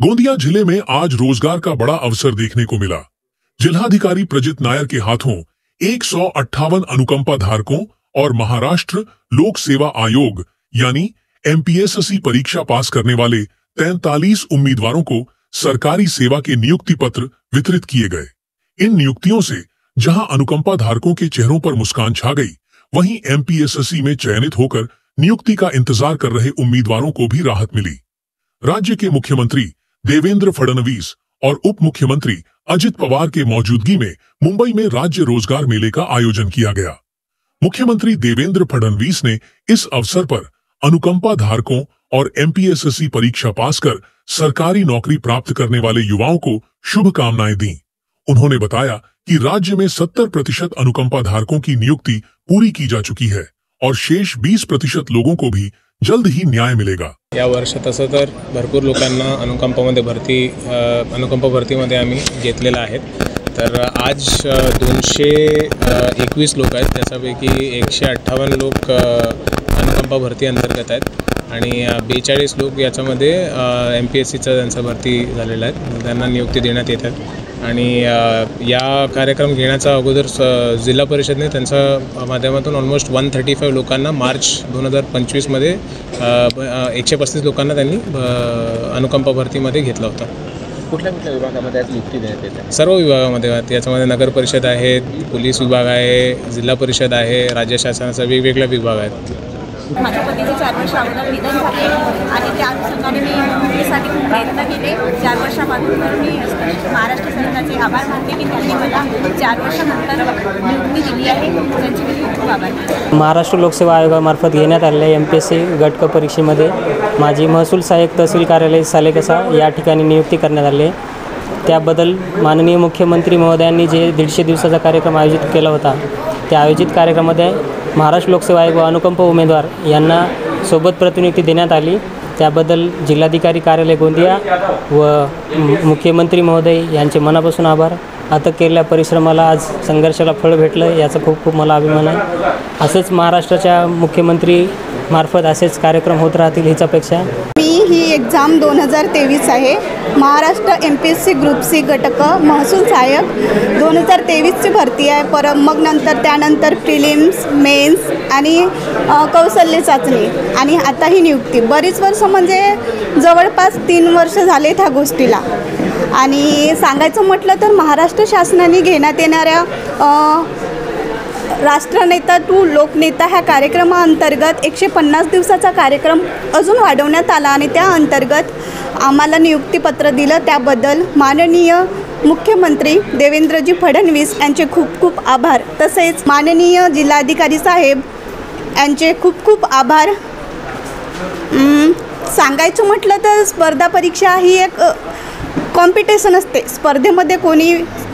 गोंदिया जिले में आज रोजगार का बड़ा अवसर देखने को मिला। जिलाधिकारी प्रजित नायर के हाथों 158 अनुकंपा धारकों और महाराष्ट्र लोक सेवा आयोग यानी एमपीएससी परीक्षा पास करने वाले 43 उम्मीदवारों को सरकारी सेवा के नियुक्ति पत्र वितरित किए गए। इन नियुक्तियों से जहां अनुकंपा धारकों के चेहरों पर मुस्कान छा गई, वहीं एमपीएससी में चयनित होकर नियुक्ति का इंतजार कर रहे उम्मीदवारों को भी राहत मिली। राज्य के मुख्यमंत्री देवेंद्र फडणवीस और उप मुख्यमंत्री अजित पवार के मौजूदगी में मुंबई में राज्य रोजगार मेले का आयोजन किया गया। मुख्यमंत्री देवेंद्र फडणवीस ने इस अवसर पर अनुकंपा धारकों और एमपीएससी परीक्षा पास कर सरकारी नौकरी प्राप्त करने वाले युवाओं को शुभकामनाएं दी। उन्होंने बताया कि राज्य में 70% अनुकंपा धारकों की नियुक्ति पूरी की जा चुकी है और शेष 20% लोगों को भी जल्द ही न्याय मिलेगा। या वर्षात तसं तर भरपूर लोकांना अनुकंपा भरतीमध्ये आम्ही घेतलेला आहे। तर आज 221 लोक आहेत, त्याच्यापैकी 158 लोक अनुकंपा भरती अंतर्गत आहेत आणि 42 लोक याच्यामध्ये एमपीएससीचा त्यांचा भरती झालेला आहे, त्यांना नियुक्ती देण्यात येतात। आणि या कार्यक्रम घेण्याचा अगोदर जिल्हा परिषदेने त्यांच्या माध्यमातून ऑलमोस्ट 135 लोकांना मार्च 2025 मध्ये 135 लोकांना त्यांनी अनुकंपा भरतीमध्ये घेतला होता। कुठल्या कुठल्या विभागामध्ये नियुक्ती देण्यात येते? सर्व विभागामध्ये याच्यामध्ये नगर परिषद आहे, पोलीस विभाग आहे, जिल्हा परिषद आहे, राज्य शासनाचा वेगवेगळ्या विभाग आहेत। माझ्या पतीचे 4 वर्ष अगोदर निधन झाले आणि त्या अनुषंगाने मी नोकरीसाठी खूप प्रयत्न केले। 4 वर्षापासून मी महाराष्ट्र सरकारचे आभार मानते की त्यांनी मला 4 वर्षानंतर नियुक्ती दिली आहे, त्यांचे मी खूप आभार मानते। महाराष्ट्र लोकसेवा आयोगामार्फत घेण्यात आलेल्या एमपीएससी गट क परीक्षेमध्ये माझी महसूल सहाय्यक तहसील कार्यालय सालेकसा या ठिकाणी नियुक्ती करण्यात आली। त्याबद्दल माननीय मुख्यमंत्री महोदयांनी जे 150 दिवसाचा कार्यक्रम आयोजित केला होता, त्या आयोजित कार्यक्रमामध्ये महाराष्ट्र लोकसेवा आयोग व अनुकंप उमेदवार यांना सोबत प्रतिनियुक्ती देण्यात आली। त्याबद्दल जिल्हाधिकारी कार्यालय गोंदिया व मुख्यमंत्री महोदय यांचे मनापासून आभार। अथक केलेल्या परिश्रमाला आज संघर्षाला फळ भेटलं, याचा खूप खूप मला अभिमान आहे। असंच महाराष्ट्राच्या मुख्यमंत्री मार्फत असेच कार्यक्रम होत राहतील हीच अपेक्षा। ही एक्झाम 2023 आहे। महाराष्ट्र एमपीएससी ग्रुप सी घटक महसूल सहाय्यक 2023ची भरती आहे। मग त्यानंतर प्रिलिम्स, मेन्स आणि कौशल्य चाचणी आणि आता ही नियुक्ती। बरीच वर्ष म्हणजे जवळपास 3 वर्ष झाले त्या गोष्टीला। आणि सांगायचं म्हटलं तर महाराष्ट्र शासनाने घेण्यात येणाऱ्या राष्ट्रनेता टू लोकनेता ह्या कार्यक्रमाअंतर्गत 150 दिवसाचा कार्यक्रम अजून वाढवण्यात आला आणि त्या अंतर्गत आम्हाला नियुक्तीपत्र दिलं। त्याबद्दल माननीय मुख्यमंत्री देवेंद्रजी फडणवीस यांचे खूप खूप आभार। तसेच माननीय जिल्हाधिकारी साहेब यांचे खूप खूप आभार। सांगायचं म्हटलं तर स्पर्धा परीक्षा ही एक कॉम्पिटिशन असते। स्पर्धेमध्ये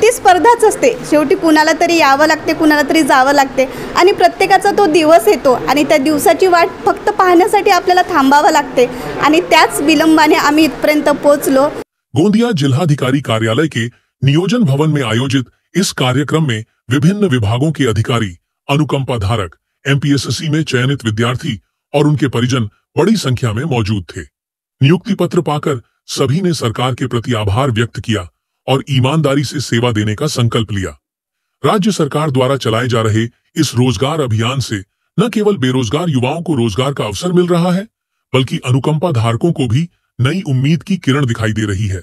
ती स्पर्धाच असते। शेवटी कुणाला तरी यावं लागते, कुणाला तरी जावं लागते आणि प्रत्येकाचा तो दिवस येतो आणि त्या दिवसाची वाट फक्त पाहण्यासाठी आपल्याला थांबावं लागते आणि त्याच विलंबाने आम्ही इथपर्यंत पोहोचलो। गोंदिया जिलाधिकारी कार्यालय के नियोजन भवन में आयोजित इस कार्यक्रम में विभिन्न विभागों के अधिकारी, अनुकंपा धारक, एमपीएससी में चयनित विद्यार्थी और उनके परिजन बड़ी संख्या में मौजूद थे। नियुक्ति पत्र पाकर सभी ने सरकार के प्रति आभार व्यक्त किया और ईमानदारी से सेवा देने का संकल्प लिया। राज्य सरकार द्वारा चलाए जा रहे इस रोजगार अभियान से न केवल बेरोजगार युवाओं को रोजगार का अवसर मिल रहा है, बल्कि अनुकंपा धारकों को भी नई उम्मीद की किरण दिखाई दे रही है।